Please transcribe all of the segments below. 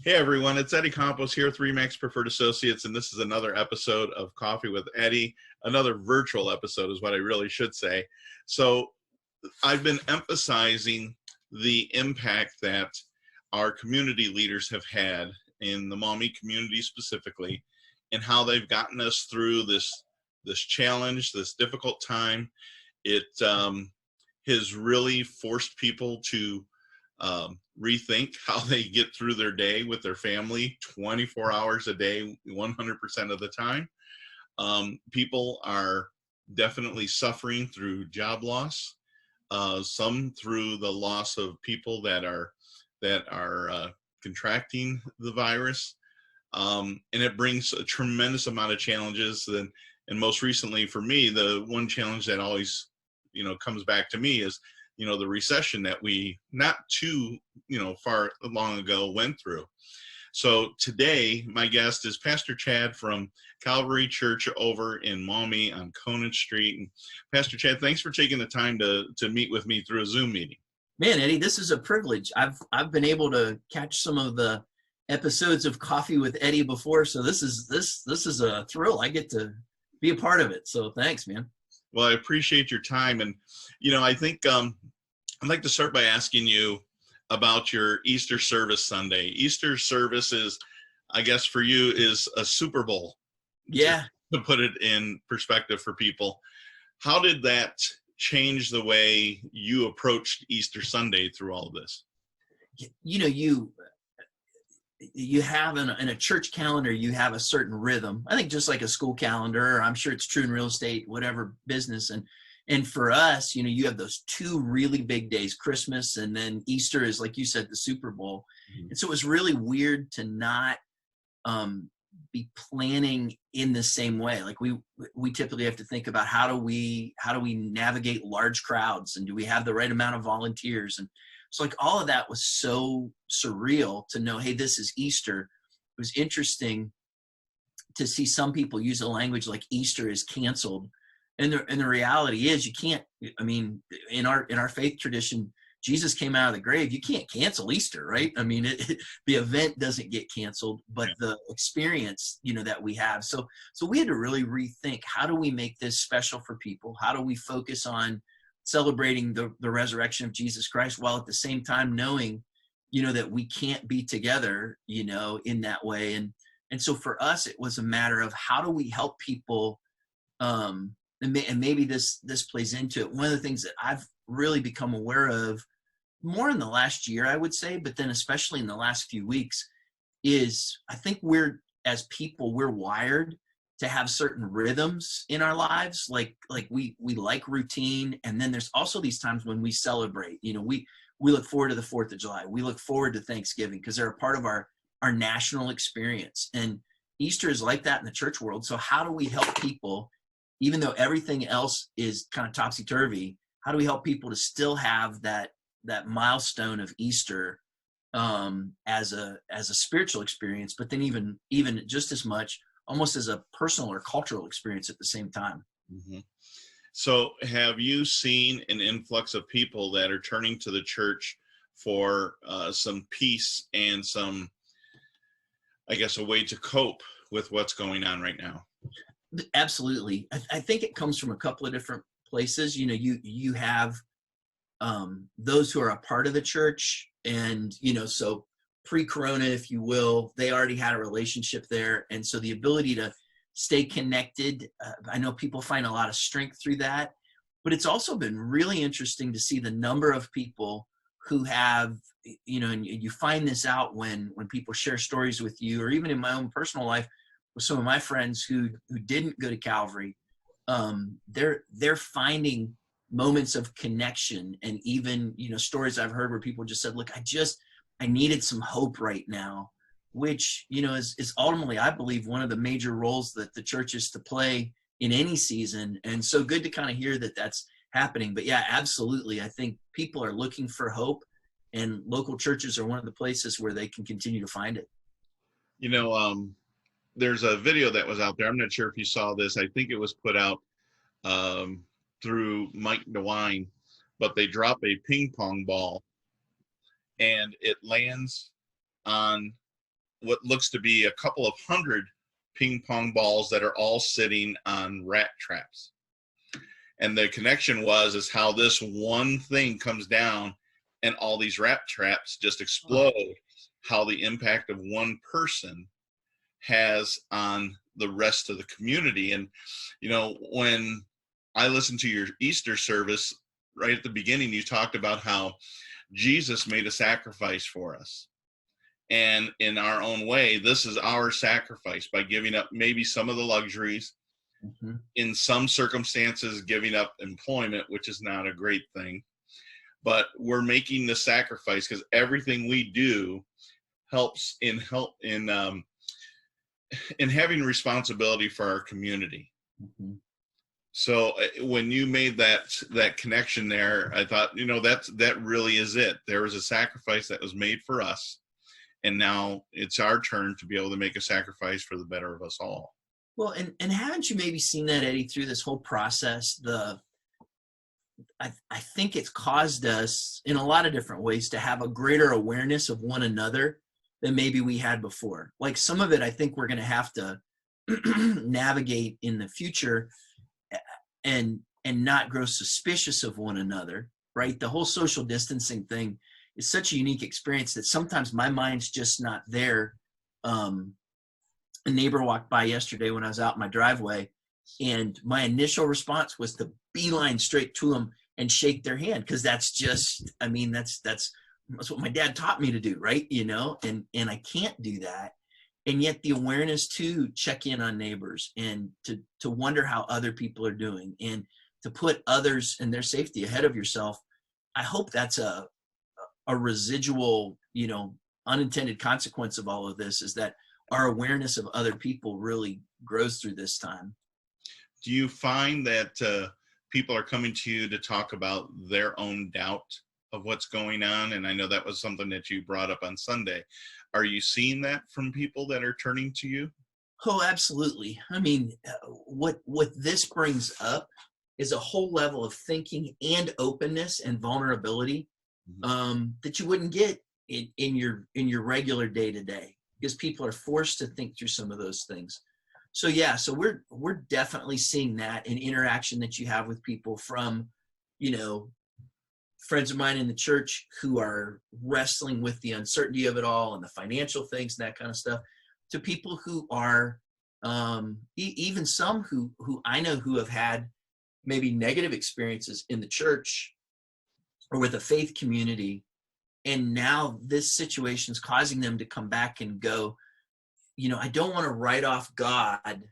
Hey everyone, it's Eddie Campos here with Remax Preferred Associates, and this is another episode of Coffee with Eddie, another virtual episode is what I really should say. So I've been emphasizing the impact that our community leaders have had in the Maumee community specifically, and how they've gotten us through this challenge, this difficult time. It has really forced people to rethink how they get through their day with their family 24 hours a day, 100% of the time. People are definitely suffering through job loss, some through the loss of people that are contracting the virus. And it brings a tremendous amount of challenges. And most recently for me, the one challenge that always, comes back to me is, the recession that we not too, far long ago went through. So today, my guest is Pastor Chad from Calvary Church over in Maumee on Conant Street. And Pastor Chad, thanks for taking the time to meet with me through a Zoom meeting. Man, Eddie, this is a privilege. I've been able to catch some of the episodes of Coffee with Eddie before, so this is a thrill. I get to be a part of it. So thanks, man. Well, I appreciate your time. And, I think I'd like to start by asking you about your Easter service Sunday. Easter service is, I guess for you, is a Super Bowl. Yeah. To put it in perspective for people. How did that change the way you approached Easter Sunday through all of this? You have in a church calendar, you have a certain rhythm. I think just like a school calendar, I'm sure it's true in real estate, whatever business. And for us, you have those two really big days, Christmas, and then Easter is, like you said, the Super Bowl. Mm-hmm. And so it was really weird to not be planning in the same way. Like we typically have to think about how do we navigate large crowds, and do we have the right amount of volunteers? And so like all of that was so surreal to know, hey, this is Easter. It was interesting to see some people use a language like Easter is canceled. And the reality is you can't, in our faith tradition, Jesus came out of the grave. You can't cancel Easter, right? The event doesn't get canceled, but the experience, that we have. So we had to really rethink, how do we make this special for people? How do we focus on celebrating the resurrection of Jesus Christ, while at the same time knowing, that we can't be together, in that way. And so for us, it was a matter of how do we help people, and maybe this plays into it. One of the things that I've really become aware of more in the last year, I would say, but then especially in the last few weeks, is I think as people, we're wired to have certain rhythms in our lives. Like we like routine. And then there's also these times when we celebrate, we look forward to the 4th of July. We look forward to Thanksgiving because they're a part of our national experience. And Easter is like that in the church world. So how do we help people, even though everything else is kind of topsy-turvy, how do we help people to still have that milestone of Easter as a spiritual experience, but then even just as much almost as a personal or cultural experience at the same time? Mm-hmm. So have you seen an influx of people that are turning to the church for some peace and some, I guess, a way to cope with what's going on right now? Absolutely. I think it comes from a couple of different places. You have those who are a part of the church, and, so pre-corona, if you will, they already had a relationship there. And so the ability to stay connected, I know people find a lot of strength through that, but it's also been really interesting to see the number of people who have, and you find this out when people share stories with you, or even in my own personal life with some of my friends who didn't go to Calvary, they're finding moments of connection. And even, stories I've heard where people just said, look, I needed some hope right now, which, is ultimately, I believe, one of the major roles that the church is to play in any season. And so good to kind of hear that that's happening. But yeah, absolutely. I think people are looking for hope, and local churches are one of the places where they can continue to find it. There's a video that was out there. I'm not sure if you saw this. I think it was put out through Mike DeWine, but they drop a ping pong ball and it lands on what looks to be a couple of hundred ping pong balls that are all sitting on rat traps. And the connection is how this one thing comes down and all these rat traps just explode, how the impact of one person has on the rest of the community. And, you know, when I listened to your Easter service, right at the beginning, you talked about how Jesus made a sacrifice for us. And in our own way, this is our sacrifice by giving up maybe some of the luxuries, in some circumstances, giving up employment, which is not a great thing. But we're making the sacrifice because everything we do helps in having responsibility for our community. So when you made that connection there, I thought, you know, that really is it. There was a sacrifice that was made for us, and now it's our turn to be able to make a sacrifice for the better of us all. Well, and haven't you maybe seen that, Eddie, through this whole process? I think it's caused us in a lot of different ways to have a greater awareness of one another than maybe we had before. Like some of it, I think we're going to have to navigate in the future and not grow suspicious of one another, right? The whole social distancing thing is such a unique experience that sometimes my mind's just not there. A neighbor walked by yesterday when I was out in my driveway, and my initial response was to beeline straight to them and shake their hand, because that's just, I mean, that's what my dad taught me to do, right? You know, and I can't do that. And yet the awareness to check in on neighbors and to wonder how other people are doing and to put others and their safety ahead of yourself, I hope that's a residual, you know, unintended consequence of all of this, is that our awareness of other people really grows through this time. Do you find that people are coming to you to talk about their own doubt of what's going on? And I know that was something that you brought up on Sunday. Are you seeing that from people that are turning to you? Oh, absolutely. I mean, what this brings up is a whole level of thinking and openness and vulnerability that you wouldn't get in your regular day-to-day, because people are forced to think through some of those things. So yeah, so we're definitely seeing that in interaction that you have with people from, you know, friends of mine in the church who are wrestling with the uncertainty of it all and the financial things and that kind of stuff, to people who are even some who I know who have had maybe negative experiences in the church or with a faith community, and now this situation is causing them to come back and go, you know, I don't want to write off God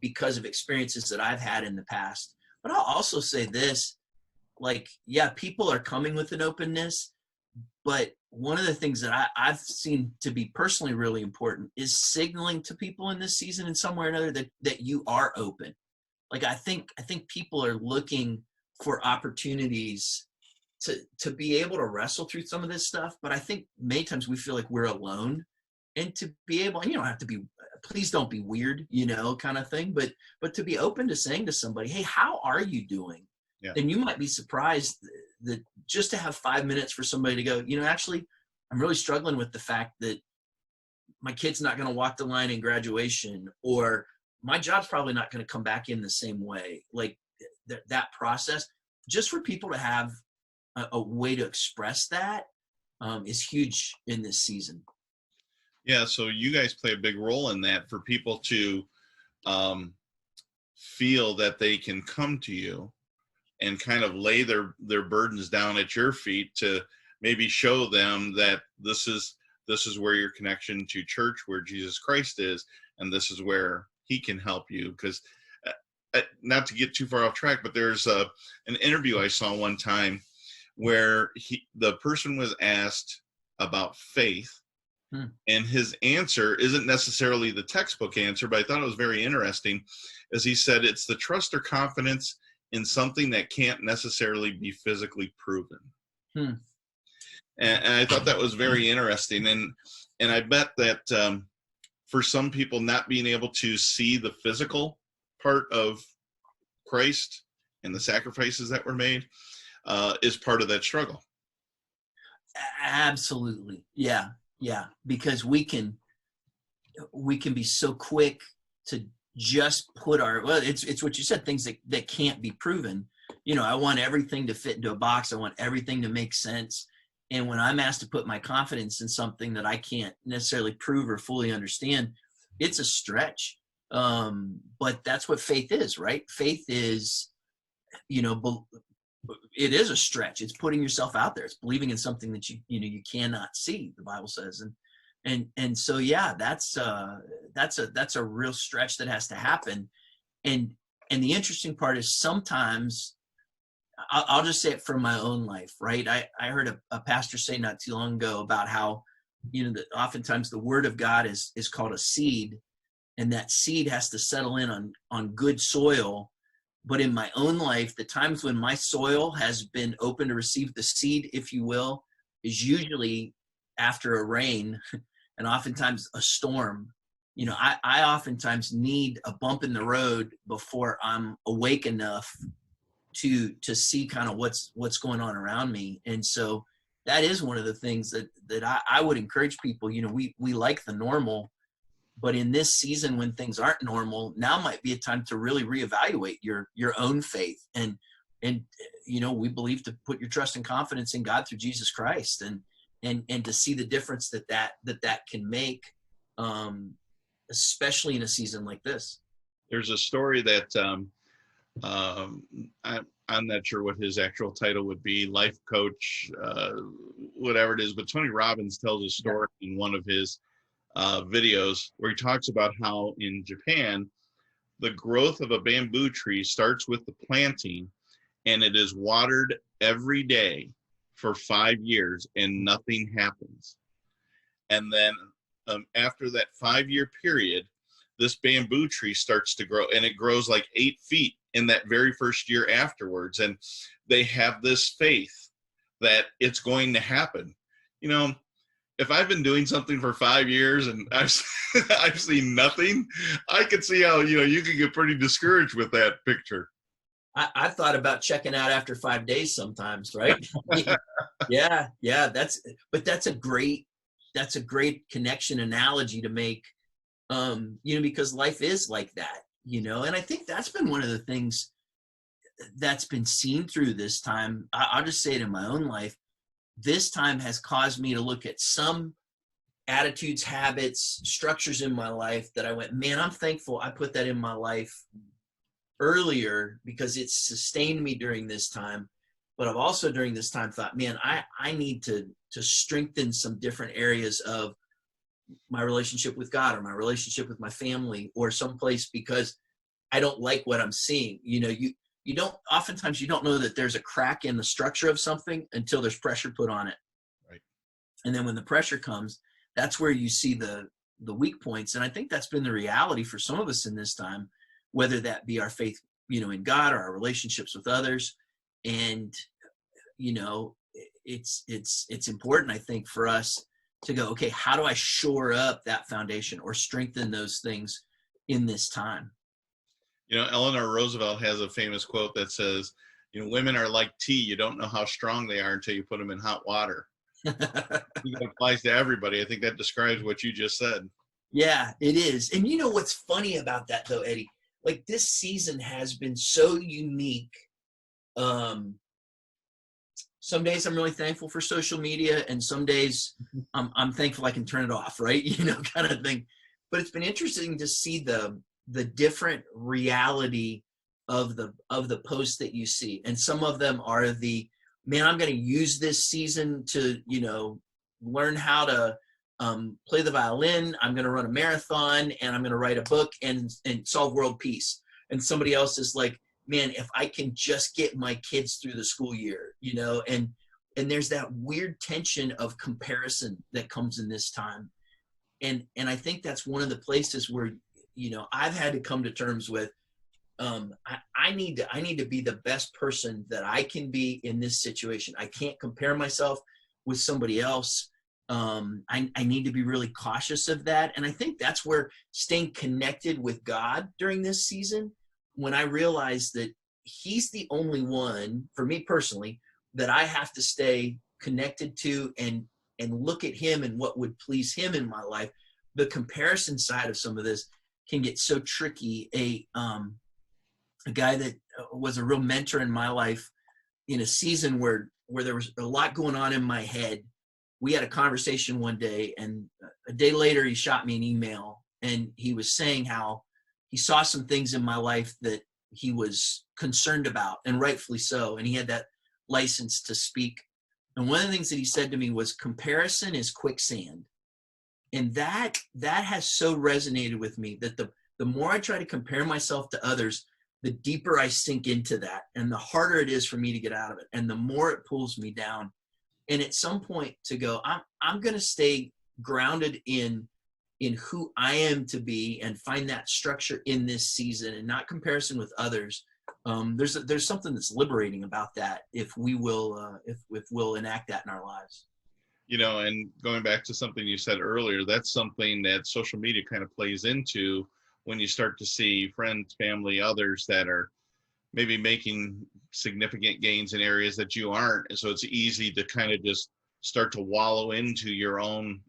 because of experiences that I've had in the past. But I'll also say this, like, yeah, people are coming with an openness, but one of the things that I've seen to be personally really important is signaling to people in this season in some way or another that you are open. Like, I think people are looking for opportunities to be able to wrestle through some of this stuff. But I think many times we feel like we're alone, and to be able, and you don't have to be, please don't be weird, you know, kind of thing, but to be open to saying to somebody, hey, how are you doing? Yeah. Then you might be surprised that just to have 5 minutes for somebody to go, you know, actually, I'm really struggling with the fact that my kid's not going to walk the line in graduation, or my job's probably not going to come back in the same way. Like that process, just for people to have a way to express that is huge in this season. Yeah, so you guys play a big role in that, for people to feel that they can come to you and kind of lay their burdens down at your feet, to maybe show them that this is where your connection to church, where Jesus Christ is, and this is where he can help you. Because not to get too far off track, but there's an interview I saw one time where the person was asked about faith, and his answer isn't necessarily the textbook answer, but I thought it was very interesting, as he said, it's the trust or confidence in something that can't necessarily be physically proven. And I thought that was very interesting. And I bet that for some people, not being able to see the physical part of Christ and the sacrifices that were made is part of that struggle. Absolutely. Yeah. Because we can we can be so quick to just put it's what you said, things that can't be proven. I want everything to fit into a box. I want everything to make sense. And when I'm asked to put my confidence in something that I can't necessarily prove or fully understand, it's a stretch. But that's what faith is, right? Faith is, it is a stretch. It's putting yourself out there. It's believing in something that you cannot see, the Bible says. And so, yeah, that's a real stretch that has to happen. And the interesting part is sometimes, I'll just say it from my own life, right? I heard a pastor say not too long ago about how, that oftentimes the word of God is called a seed, and that seed has to settle in on good soil. But in my own life, the times when my soil has been open to receive the seed, if you will, is usually after a rain and oftentimes a storm. I oftentimes need a bump in the road before I'm awake enough to see kind of what's going on around me. And so that is one of the things that I would encourage people. We like the normal, but in this season when things aren't normal, now might be a time to really reevaluate your own faith. And we believe to put your trust and confidence in God through Jesus Christ, and to see the difference that can make, especially in a season like this. There's a story that I'm not sure what his actual title would be, life coach, whatever it is, but Tony Robbins tells a story in one of his videos where he talks about how in Japan, the growth of a bamboo tree starts with the planting, and it is watered every day for 5 years and nothing happens. And then after that 5-year period, this bamboo tree starts to grow, and it grows like 8 feet in that very first year afterwards. And they have this faith that it's going to happen. If I've been doing something for 5 years and I've seen nothing, I could see how, you could get pretty discouraged with that picture. I thought about checking out after 5 days sometimes, right? Yeah. That's a great connection analogy to make, because life is like that, and I think that's been one of the things that's been seen through this time. I'll just say it in my own life. This time has caused me to look at some attitudes, habits, structures in my life that I went, man, I'm thankful I put that in my life earlier because it's sustained me during this time. But I've also during this time thought, man, I need to strengthen some different areas of my relationship with God or my relationship with my family or someplace, because I don't like what I'm seeing. Oftentimes you don't know that there's a crack in the structure of something until there's pressure put on it. Right. And then when the pressure comes, that's where you see the weak points. And I think that's been the reality for some of us in this time, whether that be our faith, in God or our relationships with others. And, it's important, I think, for us to go, okay, how do I shore up that foundation or strengthen those things in this time? Eleanor Roosevelt has a famous quote that says, women are like tea. You don't know how strong they are until you put them in hot water. That applies to everybody. I think that describes what you just said. Yeah, it is. And what's funny about that though, Eddie, like this season has been so unique. Some days I'm really thankful for social media, and some days I'm thankful I can turn it off, right? Kind of thing. But it's been interesting to see the different reality of the posts that you see. And some of them are man, I'm going to use this season to, learn how to play the violin. I'm going to run a marathon, and I'm going to write a book and solve world peace. And somebody else is like, man, if I can just get my kids through the school year, and there's that weird tension of comparison that comes in this time. And I think that's one of the places where, I've had to come to terms with, I need to be the best person that I can be in this situation. I can't compare myself with somebody else. I need to be really cautious of that. And I think that's where staying connected with God during this season, when I realized that he's the only one, for me personally, that I have to stay connected to and look at him and what would please him in my life, the comparison side of some of this can get so tricky. A guy that was a real mentor in my life in a season where there was a lot going on in my head. We had a conversation one day, and a day later he shot me an email, and he was saying how he saw some things in my life that he was concerned about, and rightfully so. And he had that license to speak. And one of the things that he said to me was, comparison is quicksand. And that has so resonated with me, that the more I try to compare myself to others, the deeper I sink into that, and the harder it is for me to get out of it, and the more it pulls me down. And at some point to go, I'm going to stay grounded in who I am to be, and find that structure in this season, and not comparison with others. There's something that's liberating about that if we will if we'll enact that in our lives. And going back to something you said earlier, that's something that social media kind of plays into when you start to see friends, family, others that are maybe making significant gains in areas that you aren't. And so it's easy to kind of just start to wallow into your own,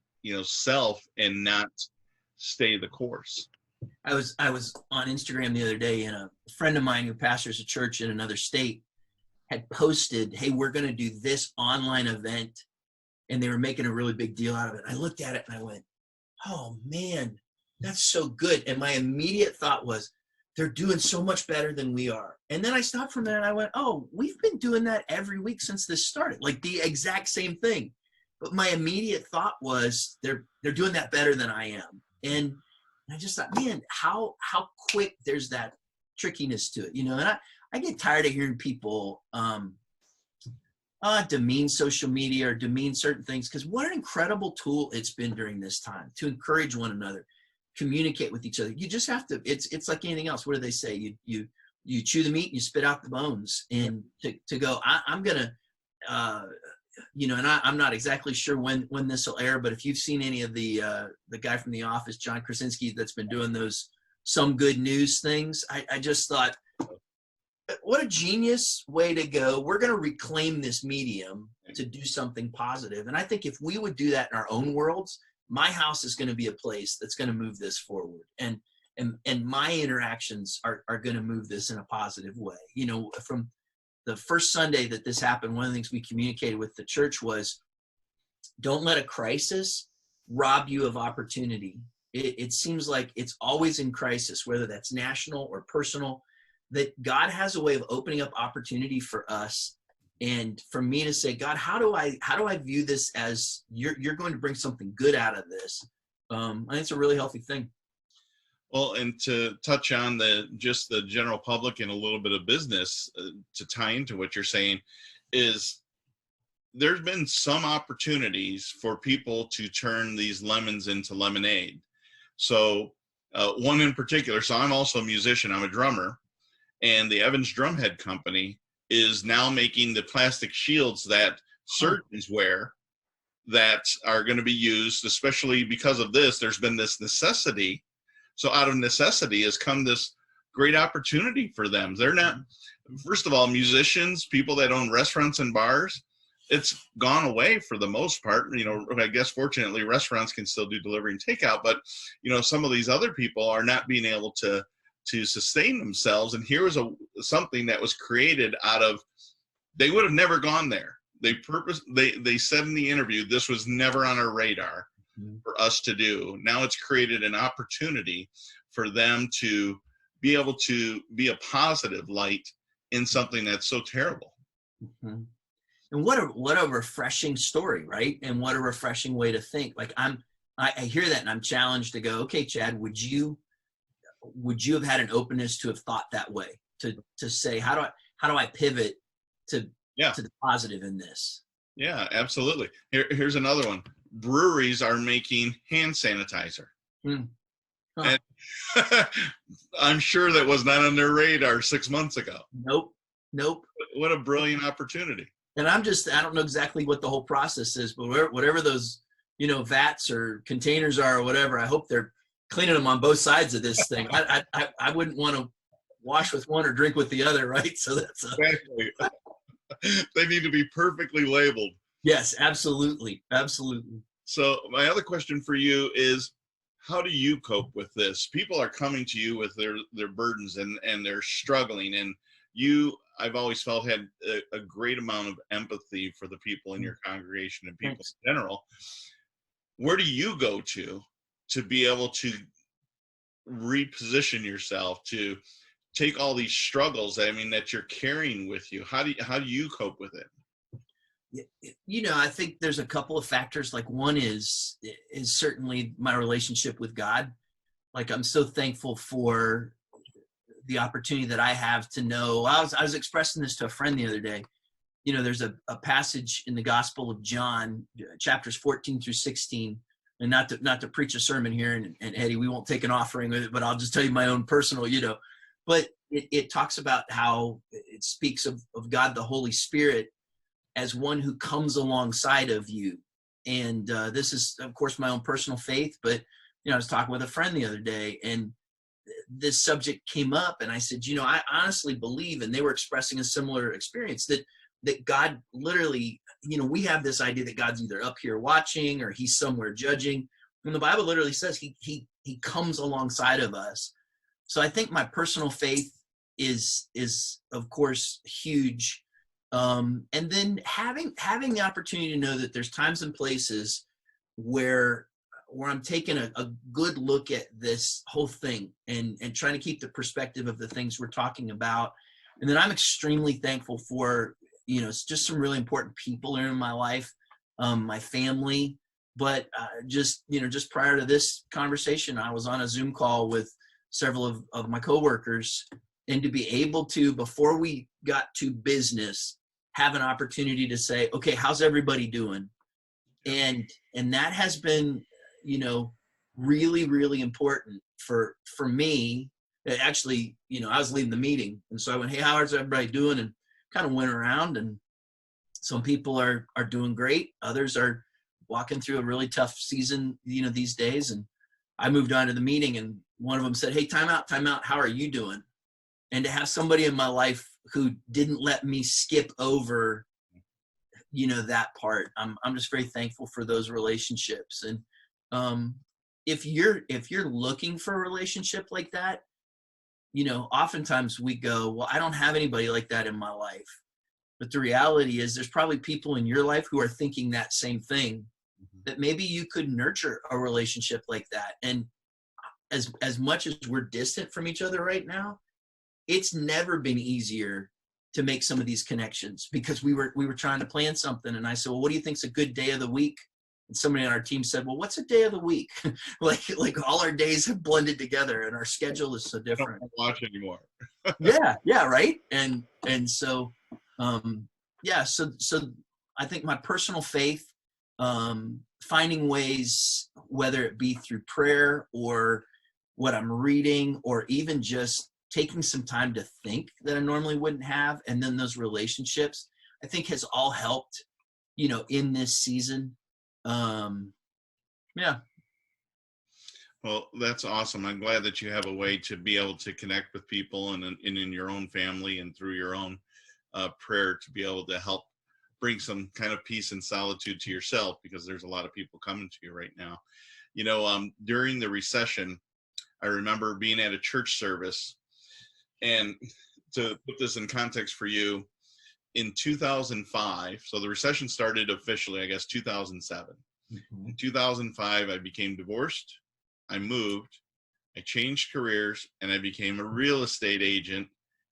self, and not stay the course. I was on Instagram the other day, and a friend of mine who pastors a church in another state had posted, hey, we're going to do this online event. And they were making a really big deal out of it. I looked at it and I went, oh man, that's so good. And my immediate thought was, they're doing so much better than we are. And then I stopped for a minute and I went, oh, we've been doing that every week since this started, like the exact same thing. But my immediate thought was, they're doing that better than I am. And I just thought, man, how quick there's that trickiness to it, and I get tired of hearing people demean social media or demean certain things, because what an incredible tool it's been during this time to encourage one another, communicate with each other. You just have to, it's like anything else. What do they say? You chew the meat and you spit out the bones, and to go, I'm going to, and I'm not exactly sure when this will air, but if you've seen any of the guy from The Office, John Krasinski, that's been doing those Some Good News things, I just thought, what a genius way to go. We're going to reclaim this medium to do something positive. And I think if we would do that in our own worlds, my house is going to be a place that's going to move this forward. And my interactions are going to move this in a positive way. From the first Sunday that this happened, one of the things we communicated with the church was, don't let a crisis rob you of opportunity. It seems like it's always in crisis, whether that's national or personal, that God has a way of opening up opportunity for us. And for me to say, God, how do I view this as you're going to bring something good out of this? I think it's a really healthy thing. Well, and to touch on the general public and a little bit of business, to tie into what you're saying, is there's been some opportunities for people to turn these lemons into lemonade. So one in particular, so I'm also a musician, I'm a drummer, and the Evans Drumhead Company is now making the plastic shields that surgeons wear that are going to be used, especially because of this. There's been this necessity. So out of necessity has come this great opportunity for them. They're not, first of all, musicians, people that own restaurants and bars, it's gone away for the most part. I guess fortunately restaurants can still do delivery and takeout, but some of these other people are not being able to sustain themselves. And here was something that was created out of, they would have never gone there. They said in the interview, this was never on our radar for us to do. Now it's created an opportunity for them to be able to be a positive light in something that's so terrible. Mm-hmm. And what a refreshing story, right? And what a refreshing way to think. Like I hear that and I'm challenged to go, okay, Chad, would you have had an openness to have thought that way, to say, how do I pivot to the positive in this? Yeah, absolutely. Here's another one. Breweries are making hand sanitizer. And I'm sure that was not on their radar 6 months ago. Nope. What a brilliant opportunity. And I don't know exactly what the whole process is, but whatever those, vats or containers are or whatever, I hope they're cleaning them on both sides of this thing. I wouldn't want to wash with one or drink with the other, right? So that's exactly. They need to be perfectly labeled. Yes, absolutely. So my other question for you is, how do you cope with this? People are coming to you with their burdens and they're struggling, and I've always felt had a great amount of empathy for the people in your congregation and people in general. Where do you go to be able to reposition yourself, to take all these struggles, I mean, that you're carrying with you? How do you cope with it? I think there's a couple of factors. Like, one is certainly my relationship with God. Like, I'm so thankful for the opportunity that I have to know. I was expressing this to a friend the other day. There's a passage in the Gospel of John, chapters 14 through 16, and not to preach a sermon here, and Eddie, we won't take an offering with it, but I'll just tell you my own personal, but it talks about how it speaks of God, the Holy Spirit, as one who comes alongside of you. And this is, of course, my own personal faith, but, I was talking with a friend the other day, and this subject came up, and I said, I honestly believe, and they were expressing a similar experience, that God literally, we have this idea that God's either up here watching or he's somewhere judging. And the Bible literally says he comes alongside of us. So I think my personal faith is of course huge. And then having the opportunity to know that there's times and places where I'm taking a good look at this whole thing and trying to keep the perspective of the things we're talking about. And then I'm extremely thankful for, it's just some really important people in my life, my family. But just prior to this conversation, I was on a Zoom call with several of my coworkers, and to be able to, before we got to business, have an opportunity to say, okay, how's everybody doing? And that has been, really, really important for me. Actually, I was leading the meeting, and so I went, hey, how's everybody doing? And kind of went around, and some people are doing great. Others are walking through a really tough season, these days. And I moved on to the meeting, and one of them said, hey, time out. How are you doing? And to have somebody in my life who didn't let me skip over, that part, I'm just very thankful for those relationships. And if you're looking for a relationship like that, oftentimes we go, well, I don't have anybody like that in my life. But the reality is there's probably people in your life who are thinking that same thing, that maybe you could nurture a relationship like that. And as much as we're distant from each other right now, it's never been easier to make some of these connections, because we were trying to plan something. And I said, well, what do you think's a good day of the week? And somebody on our team said, well, what's a day of the week? like all our days have blended together, and our schedule is so different. I don't watch anymore. Yeah. Right. And so, so I think my personal faith, finding ways, whether it be through prayer or what I'm reading, or even just taking some time to think that I normally wouldn't have, and then those relationships, I think has all helped, in this season. Yeah. Well, that's awesome. I'm glad that you have a way to be able to connect with people, and in your own family, and through your own prayer, to be able to help bring some kind of peace and solitude to yourself, because there's a lot of people coming to you right now. During the recession, I remember being at a church service, and to put this in context for you, in 2005, so the recession started officially, I guess, 2007. Mm-hmm. In 2005, I became divorced, I moved, I changed careers, and I became a real estate agent,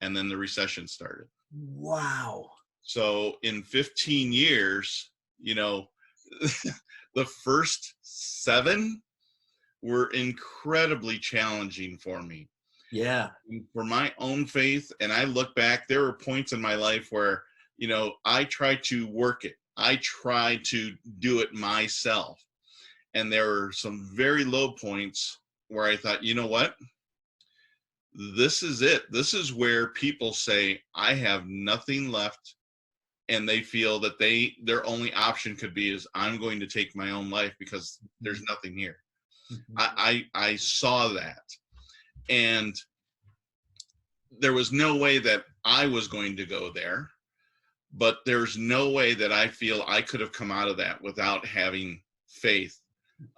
and then the recession started. Wow. So in 15 years, the first 7 were incredibly challenging for me. Yeah. For my own faith, and I look back, there were points in my life where, I tried to work it. I tried to do it myself. And there were some very low points where I thought, you know what? This is it. This is where people say, I have nothing left. And they feel that their only option could be is, I'm going to take my own life because there's nothing here. Mm-hmm. I saw that. And there was no way that I was going to go there, but there's no way that I feel I could have come out of that without having faith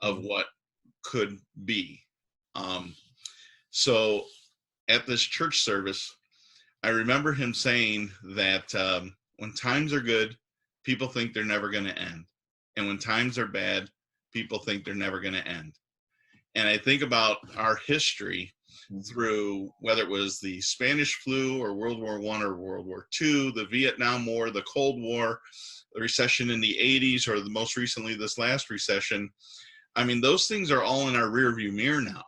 of what could be. So at this church service, I remember him saying that when times are good, people think they're never going to end. And when times are bad, people think they're never going to end. And I think about our history through whether it was the Spanish flu or World War I or World War II, the Vietnam War, the Cold War, the recession in the 80s, or the most recently this last recession. I mean, those things are all in our rearview mirror now.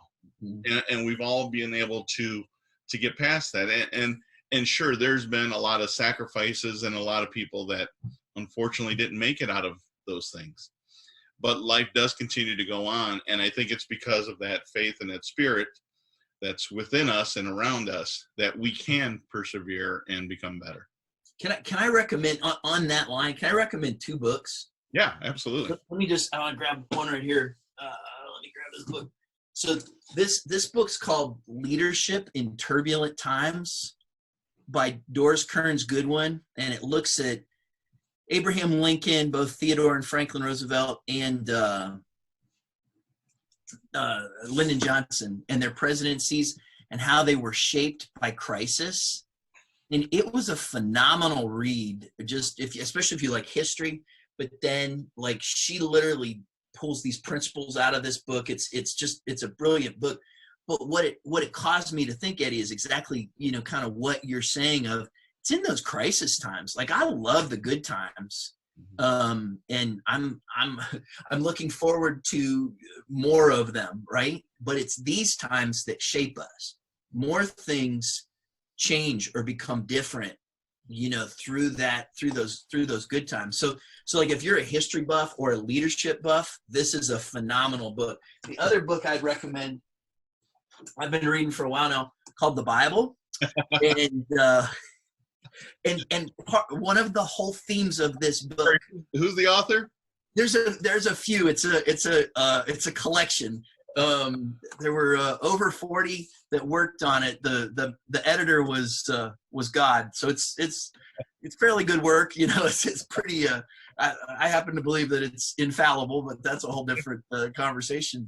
And we've all been able to get past that. And sure, there's been a lot of sacrifices and a lot of people that unfortunately didn't make it out of those things. But life does continue to go on. And I think it's because of that faith and that spirit that's within us and around us that we can persevere and become better. Can I recommend on that line? Can I recommend 2 books? Yeah, absolutely. Let me I want to grab one right here. Let me grab this book. So this book's called Leadership in Turbulent Times by Doris Kearns Goodwin, and it looks at Abraham Lincoln, both Theodore and Franklin Roosevelt, and Lyndon Johnson and their presidencies and how they were shaped by crisis. And it was a phenomenal read, especially if you like history. But then, like, she literally pulls these principles out of this book. It's a brilliant book. But what it caused me to think, Eddie, is exactly, kind of what you're saying of, it's in those crisis times. Like, I love the good times. And I'm looking forward to more of them, right? But it's these times that shape us. More things change or become different, through those good times. So like, if you're a history buff or a leadership buff, this is a phenomenal book. The other book I'd recommend, I've been reading for a while now, called The Bible. And one of the whole themes of this book. Who's the author? There's a few. It's a collection. There were over 40 that worked on it. The editor was God, so it's fairly good work. It's pretty. I happen to believe that it's infallible, but that's a whole different conversation.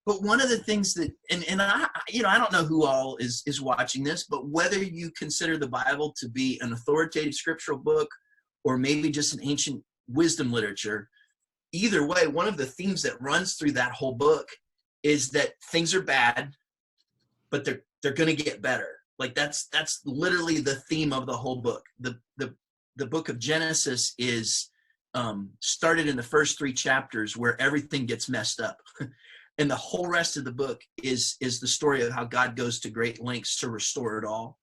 But one of the things that, and I don't know who all is watching this, but whether you consider the Bible to be an authoritative scriptural book or maybe just an ancient wisdom literature, either way, one of the themes that runs through that whole book is that things are bad, but they're going to get better. Like, that's literally the theme of the whole book. The book of Genesis is started in the first 3 chapters where everything gets messed up. And the whole rest of the book is the story of how God goes to great lengths to restore it all.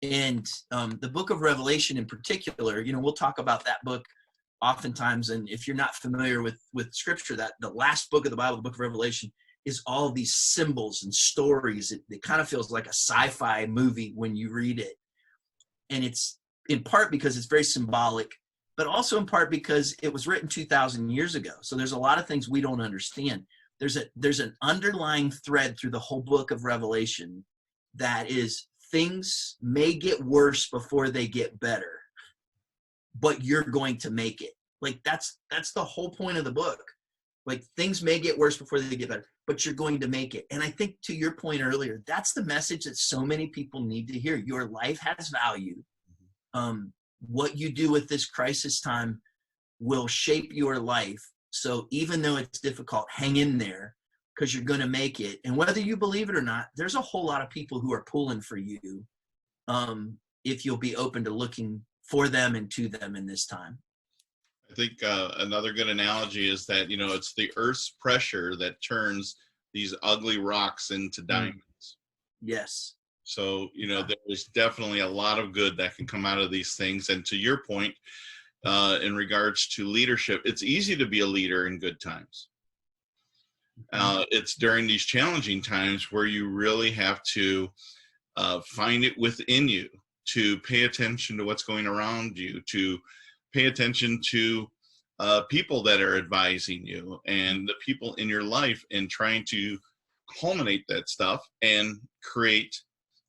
And the book of Revelation in particular, we'll talk about that book oftentimes. And if you're not familiar with scripture, that the last book of the Bible, the book of Revelation, is all of these symbols and stories. It kind of feels like a sci-fi movie when you read it. And it's in part because it's very symbolic, but also in part because it was written 2,000 years ago. So there's a lot of things we don't understand. There's an underlying thread through the whole book of Revelation that is, things may get worse before they get better, but you're going to make it. Like, that's the whole point of the book. Like, things may get worse before they get better, but you're going to make it. And I think, to your point earlier, that's the message that so many people need to hear. Your life has value. What you do with this crisis time will shape your life. So even though it's difficult, hang in there, because you're going to make it. And whether you believe it or not, there's a whole lot of people who are pulling for you, if you'll be open to looking for them and to them in this time. I think another good analogy is that, it's the earth's pressure that turns these ugly rocks into diamonds. Yes. So, there's definitely a lot of good that can come out of these things. And to your point, in regards to leadership, it's easy to be a leader in good times. It's during these challenging times where you really have to find it within you to pay attention to what's going around you, to pay attention to people that are advising you and the people in your life, and trying to culminate that stuff and create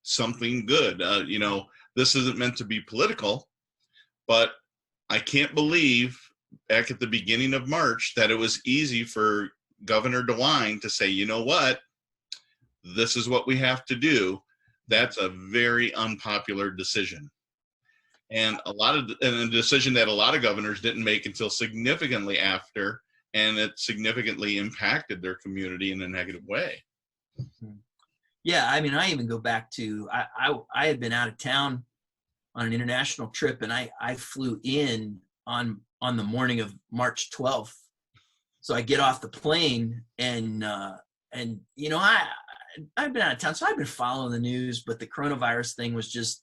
something good. This isn't meant to be political, but I can't believe back at the beginning of March that it was easy for Governor DeWine to say, you know what, this is what we have to do, that's a very unpopular decision. And a decision that a lot of governors didn't make until significantly after, and it significantly impacted their community in a negative way. Yeah, I mean, I even go back to, I had been out of town on an international trip, and I flew in on the morning of March 12th. So I get off the plane, and you know, I've been out of town, so I've been following the news, but the coronavirus thing was just,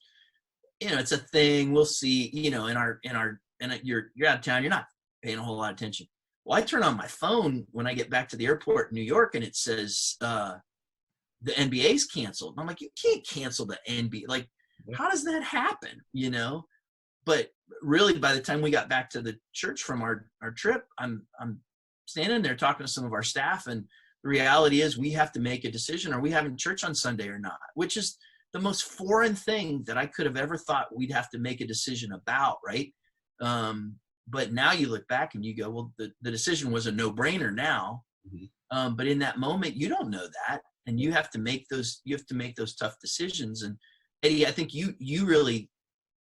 you know, it's a thing. We'll see, you know, you're out of town, you're not paying a whole lot of attention. Well, I turn on my phone when I get back to the airport in New York, and it says the NBA's canceled. I'm like, you can't cancel the NBA. Like, how does that happen? You know? But really, by the time we got back to the church from our trip, I'm standing there talking to some of our staff, and the reality is we have to make a decision. Are we having church on Sunday or not? Which is the most foreign thing that I could have ever thought we'd have to make a decision about, right? But now you look back and you go, well, the decision was a no-brainer now. Mm-hmm. But in that moment, you don't know that, and you have to make those tough decisions. And Eddie, I think you really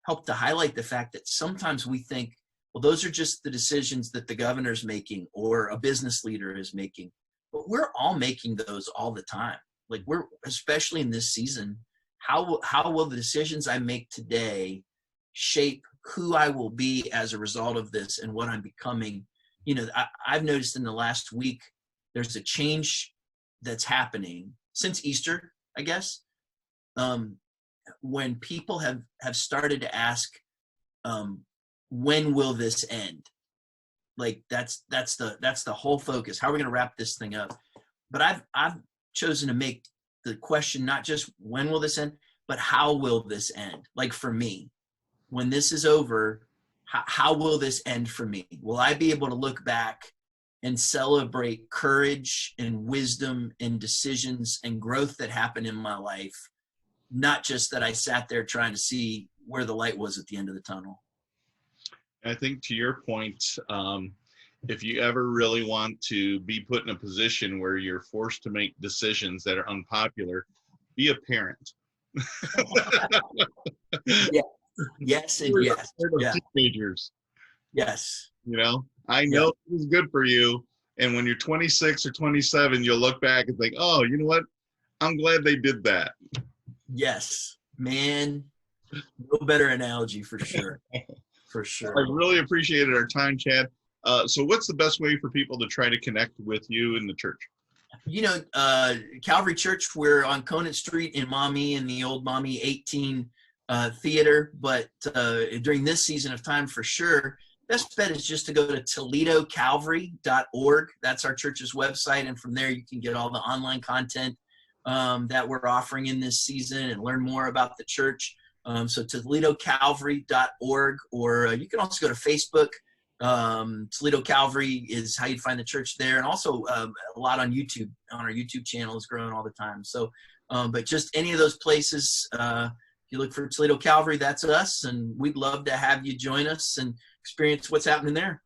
helped to highlight the fact that sometimes we think, well, those are just the decisions that the governor's making or a business leader is making. But we're all making those all the time. Like, we're, especially in this season, how will the decisions I make today shape who I will be as a result of this and what I'm becoming? You know, I've noticed in the last week, there's a change that's happening since Easter, I guess, when people have started to ask, when will this end? Like, that's the whole focus. How are we going to wrap this thing up? But I've chosen to make the question not just when will this end, but how will this end? Like, for me, when this is over, how will this end for me? Will I be able to look back and celebrate courage and wisdom and decisions and growth that happened in my life, not just that I sat there trying to see where the light was at the end of the tunnel? I think, to your point, if you ever really want to be put in a position where you're forced to make decisions that are unpopular, be a parent. Yeah. Yes, and yes. Yeah. Teenagers. Yes. You know, I know it was good for you. And when you're 26 or 27, you'll look back and think, oh, you know what? I'm glad they did that. Yes, man. No better analogy, for sure. For sure. I really appreciated our time, Chad. So what's the best way for people to try to connect with you in the church? You know, Calvary Church, we're on Conant Street in Maumee, in the old Maumee 18 theater. But during this season of time, for sure, best bet is just to go to ToledoCalvary.org. That's our church's website. And from there, you can get all the online content that we're offering in this season and learn more about the church. So ToledoCalvary.org, or you can also go to Facebook. Toledo Calvary is how you'd find the church there, and also a lot on YouTube. On our YouTube channel is growing all the time. So, but just any of those places, if you look for Toledo Calvary, that's us, and we'd love to have you join us and experience what's happening there.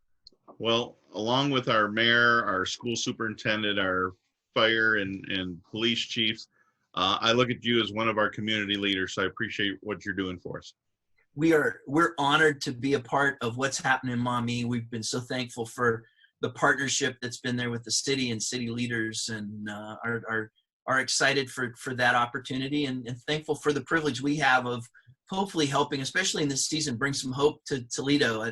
Well, along with our mayor, our school superintendent, our fire and police chiefs, I look at you as one of our community leaders, so I appreciate what you're doing for us. We're honored to be a part of what's happening in Maumee. We've been so thankful for the partnership that's been there with the city and city leaders, and are excited for that opportunity, and thankful for the privilege we have of hopefully helping, especially in this season, bring some hope to Toledo.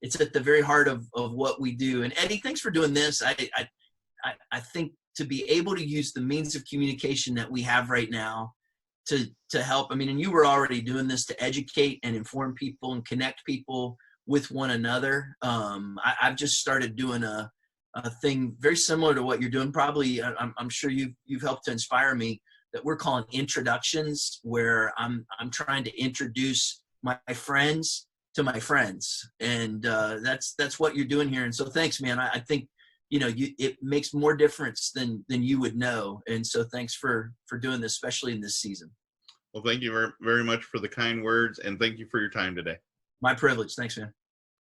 It's at the very heart of what we do. And Eddie, thanks for doing this. I think to be able to use the means of communication that we have right now to help. I mean, and you were already doing this to educate and inform people and connect people with one another. I've just started doing a thing very similar to what you're doing. Probably, I'm sure you've helped to inspire me, that we're calling introductions, where I'm trying to introduce my friends to my friends, and that's what you're doing here. And so, thanks, man. I think, you know, it makes more difference than you would know. And so thanks for doing this, especially in this season. Well, thank you very, very much for the kind words, and thank you for your time today. My privilege. Thanks, man.